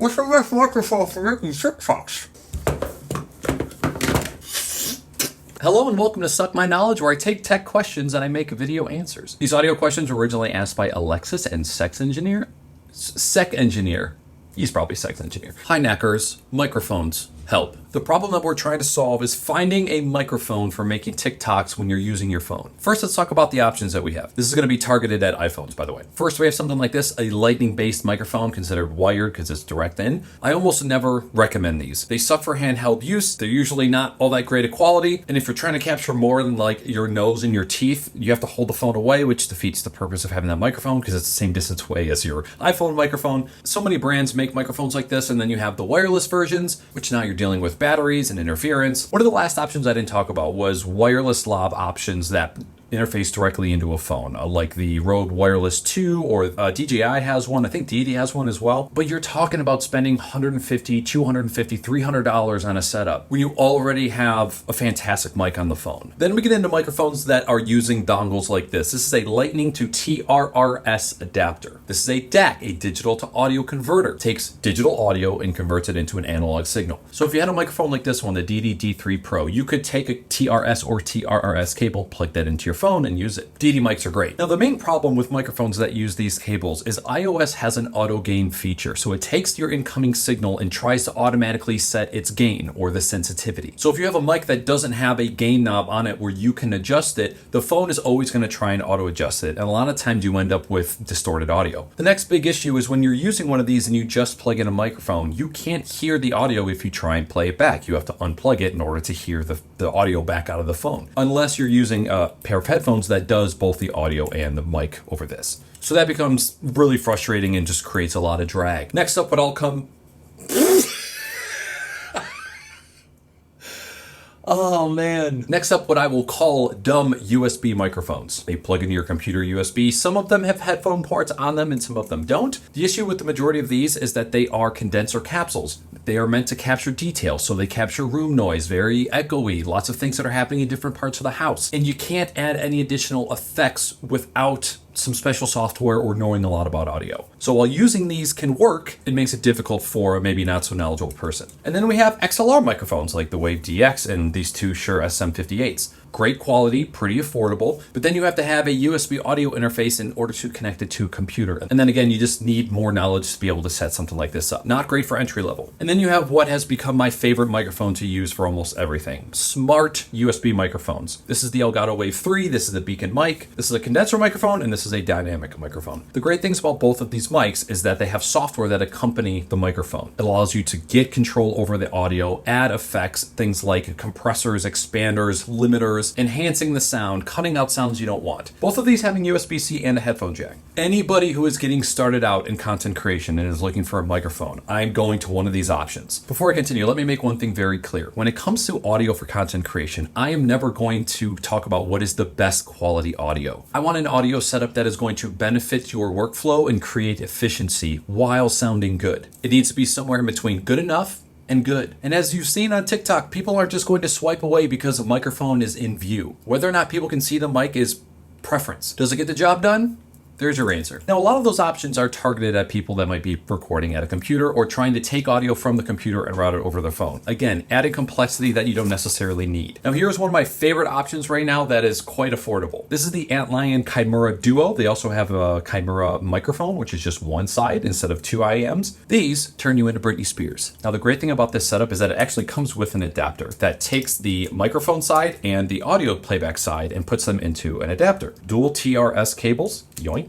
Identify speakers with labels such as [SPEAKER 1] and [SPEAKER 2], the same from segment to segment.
[SPEAKER 1] What's the best microphone for making TikToks? Hello and welcome to Suck My Knowledge, where I take tech questions and I make video answers. These audio questions were originally asked by Alexis and Sec Engineer. He's probably Sex Engineer. Hi Naaackers, microphones help. The problem that we're trying to solve is finding a microphone for making TikToks when you're using your phone. First, let's talk about the options that we have. This is going to be targeted at iPhones, by the way. First, we have something like this, a lightning-based microphone considered wired because it's direct in. I almost never recommend these. They suck for handheld use. They're usually not all that great a quality. And if you're trying to capture more than like your nose and your teeth, you have to hold the phone away, which defeats the purpose of having that microphone because it's the same distance away as your iPhone microphone. So many brands make microphones like this, and then you have the wireless versions, which now you're dealing with batteries and interference. One of the last options I didn't talk about was wireless lav options that interface directly into a phone, like the Rode Wireless 2 or DJI has one. I think Deity has one as well. But you're talking about spending $150, $250, $300 on a setup when you already have a fantastic mic on the phone. Then we get into microphones that are using dongles like this. This is a Lightning to TRRS adapter. This is a DAC, a digital to audio converter. It takes digital audio and converts it into an analog signal. So if you had a microphone like this one, the Deity D3 Pro, you could take a TRS or TRRS cable, plug that into your phone and use it. Deity mics are great. Now the main problem with microphones that use these cables is iOS has an auto gain feature. So it takes your incoming signal and tries to automatically set its gain or the sensitivity. So if you have a mic that doesn't have a gain knob on it where you can adjust it, the phone is always going to try and auto adjust it. And a lot of times you end up with distorted audio. The next big issue is when you're using one of these and you just plug in a microphone, you can't hear the audio if you try and play it back. You have to unplug it in order to hear the audio back out of the phone. Unless you're using a pair of headphones that does both the audio and the mic over this. So that becomes really frustrating and just creates a lot of drag. Next up, what I'll come... Oh man. Next up, what I will call dumb USB microphones. They plug into your computer USB. Some of them have headphone ports on them and some of them don't. The issue with the majority of these is that they are condenser capsules. They are meant to capture detail, so they capture room noise, very echoey, lots of things that are happening in different parts of the house. And you can't add any additional effects without some special software or knowing a lot about audio. So while using these can work, it makes it difficult for a maybe not so knowledgeable person. And then we have XLR microphones like the Wave DX and these two Shure SM58s. Great quality, pretty affordable, but then you have to have a USB audio interface in order to connect it to a computer. And then again, you just need more knowledge to be able to set something like this up. Not great for entry level. And then you have what has become my favorite microphone to use for almost everything. Smart USB microphones. This is the Elgato Wave 3, this is the Beacn Mic, this is a condenser microphone, and this is a dynamic microphone. The great things about both of these mics is that they have software that accompany the microphone. It allows you to get control over the audio, add effects, things like compressors, expanders, limiters, enhancing the sound, cutting out sounds you don't want. Both of these having USB-C and a headphone jack. Anybody who is getting started out in content creation and is looking for a microphone, I'm going to one of these options. Before I continue, let me make one thing very clear. When it comes to audio for content creation, I am never going to talk about what is the best quality audio. I want an audio setup that is going to benefit your workflow and create efficiency while sounding good. It needs to be somewhere in between good enough and good. And as you've seen on TikTok, people aren't just going to swipe away because a microphone is in view. Whether or not people can see the mic is preference. Does it get the job done? There's your answer. Now, a lot of those options are targeted at people that might be recording at a computer or trying to take audio from the computer and route it over their phone. Again, added complexity that you don't necessarily need. Now, here's one of my favorite options right now that is quite affordable. This is the Antlion Kimura Duo. They also have a Kimura microphone, which is just one side instead of two IEMs. These turn you into Britney Spears. Now, the great thing about this setup is that it actually comes with an adapter that takes the microphone side and the audio playback side and puts them into an adapter. Dual TRRS cables, yoink.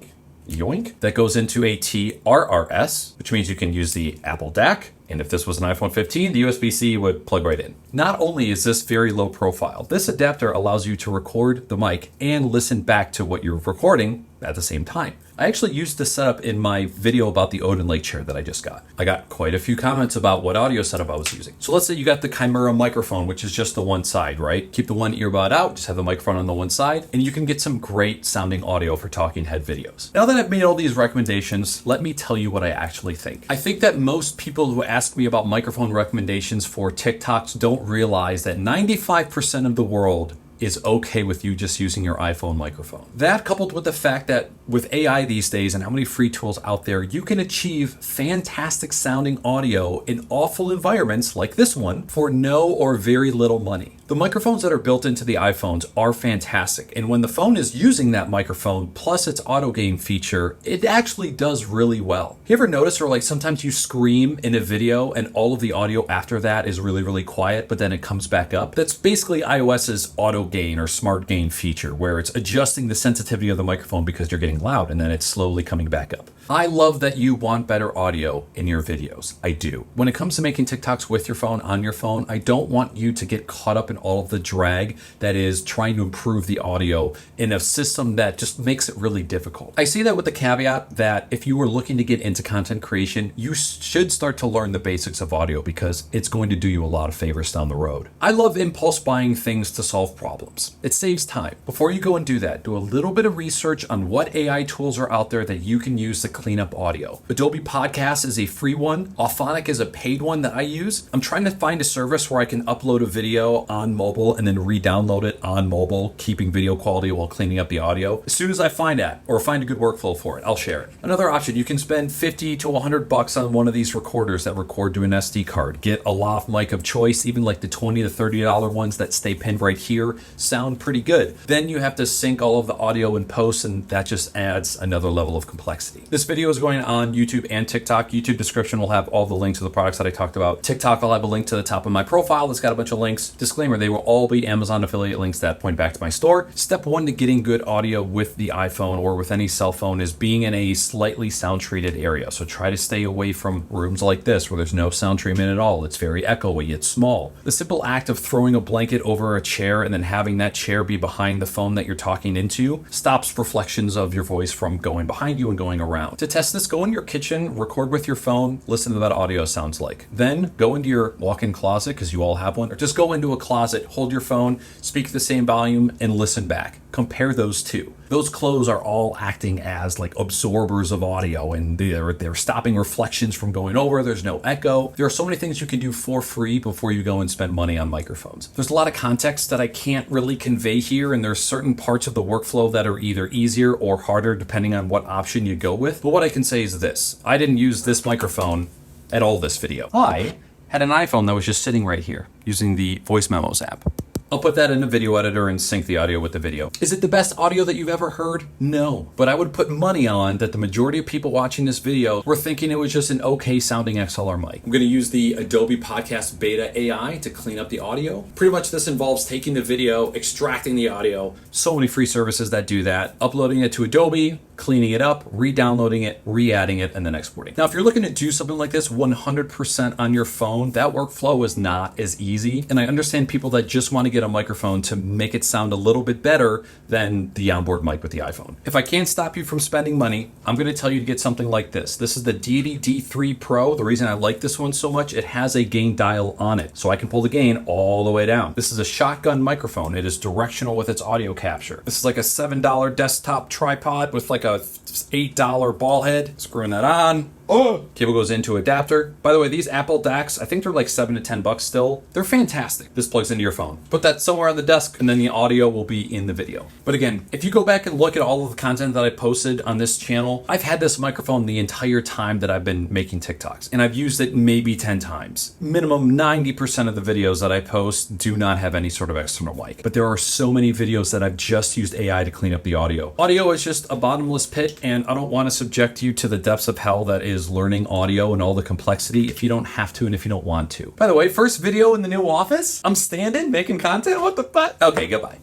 [SPEAKER 1] Yoink. That goes into a TRRS, which means you can use the Apple DAC. And if this was an iPhone 15, the USB-C would plug right in. Not only is this very low profile, this adapter allows you to record the mic and listen back to what you're recording at the same time. I actually used this setup in my video about the Odin Lake chair that I just got. I got quite a few comments about what audio setup I was using. So let's say you got the Kimura microphone, which is just the one side, right? Keep the one earbud out, just have the microphone on the one side, and you can get some great sounding audio for talking head videos. Now that I've made all these recommendations, let me tell you what I actually think. I think that most people who ask me about microphone recommendations for TikToks don't realize that 95% of the world is okay with you just using your iPhone microphone. That coupled with the fact that with AI these days and how many free tools out there, you can achieve fantastic sounding audio in awful environments like this one for no or very little money. The microphones that are built into the iPhones are fantastic, and when the phone is using that microphone plus its auto gain feature, it actually does really well. You ever notice, or like sometimes you scream in a video and all of the audio after that is really, really quiet, but then it comes back up? That's basically iOS's auto gain or smart gain feature, where it's adjusting the sensitivity of the microphone because you're getting loud and then it's slowly coming back up. I love that you want better audio in your videos. I do. When it comes to making TikToks with your phone, on your phone, I don't want you to get caught up in all of the drag that is trying to improve the audio in a system that just makes it really difficult. I say that with the caveat that if you were looking to get into content creation, you should start to learn the basics of audio because it's going to do you a lot of favors down the road. I love impulse buying things to solve problems. It saves time. Before you go and do that, do a little bit of research on what AI tools are out there that you can use to clean up audio. Adobe Podcast is a free one. Auphonic is a paid one that I use. I'm trying to find a service where I can upload a video on mobile and then re-download it on mobile, keeping video quality while cleaning up the audio. As soon as I find that or find a good workflow for it, I'll share it. Another option, you can spend 50 to 100 bucks on one of these recorders that record to an SD card. Get a Lav Mic of choice, even like the $20 to $30 ones that stay pinned right here, sound pretty good. Then you have to sync all of the audio in post, and that just adds another level of complexity. This video is going on YouTube and TikTok. YouTube description will have all the links to the products that I talked about. TikTok, I'll have a link to the top of my profile that's got a bunch of links. Disclaimer, they will all be Amazon affiliate links that point back to my store. Step one to getting good audio with the iPhone or with any cell phone is being in a slightly sound treated area. So try to stay away from rooms like this where there's no sound treatment at all. It's very echoey, it's small. The simple act of throwing a blanket over a chair and then having that chair be behind the phone that you're talking into stops reflections of your voice from going behind you and going around. To test this, go in your kitchen, record with your phone, listen to what audio sounds like. Then go into your walk-in closet, because you all have one, or just go into a closet, hold your phone, speak the same volume, and listen back. Compare those two. Those clothes are all acting as like absorbers of audio, and they're stopping reflections from going over. There's no echo. There are so many things you can do for free before you go and spend money on microphones. There's a lot of context that I can't really convey here, and there's certain parts of the workflow that are either easier or harder depending on what option you go with. But what I can say is this: I didn't use this microphone at all this video. I had an iPhone that was just sitting right here using the Voice Memos app. I'll put that in a video editor and sync the audio with the video. Is it the best audio that you've ever heard? No. But I would put money on that the majority of people watching this video were thinking it was just an okay sounding XLR mic. I'm going to use the Adobe Podcast Beta AI to clean up the audio. Pretty much this involves taking the video, extracting the audio. So many free services that do that. Uploading it to Adobe, cleaning it up, re-downloading it, re-adding it, and then exporting. Now, if you're looking to do something like this 100% on your phone, that workflow is not as easy. And I understand people that just want to get a microphone to make it sound a little bit better than the onboard mic with the iPhone. If I can't stop you from spending money, I'm going to tell you to get something like this. This is the Deity D3 Pro. The reason I like this one so much, it has a gain dial on it, so I can pull the gain all the way down. This is a shotgun microphone. It is directional with its audio capture. This is like a $7 desktop tripod with like a $8 ball head. Screwing that on. Oh, cable goes into adapter. By the way, these Apple DACs, I think they're like $7 to $10 still. They're fantastic. This plugs into your phone. Put that somewhere on the desk and then the audio will be in the video. But again, if you go back and look at all of the content that I posted on this channel, I've had this microphone the entire time that I've been making TikToks, and I've used it maybe 10 times. Minimum 90% of the videos that I post do not have any sort of external mic, but there are so many videos that I've just used AI to clean up the audio. Audio is just a bottomless pit, and I don't want to subject you to the depths of hell that is learning audio and all the complexity if you don't have to and if you don't want to. By the way, first video in the new office? I'm standing making content? What the fuck? Okay, goodbye.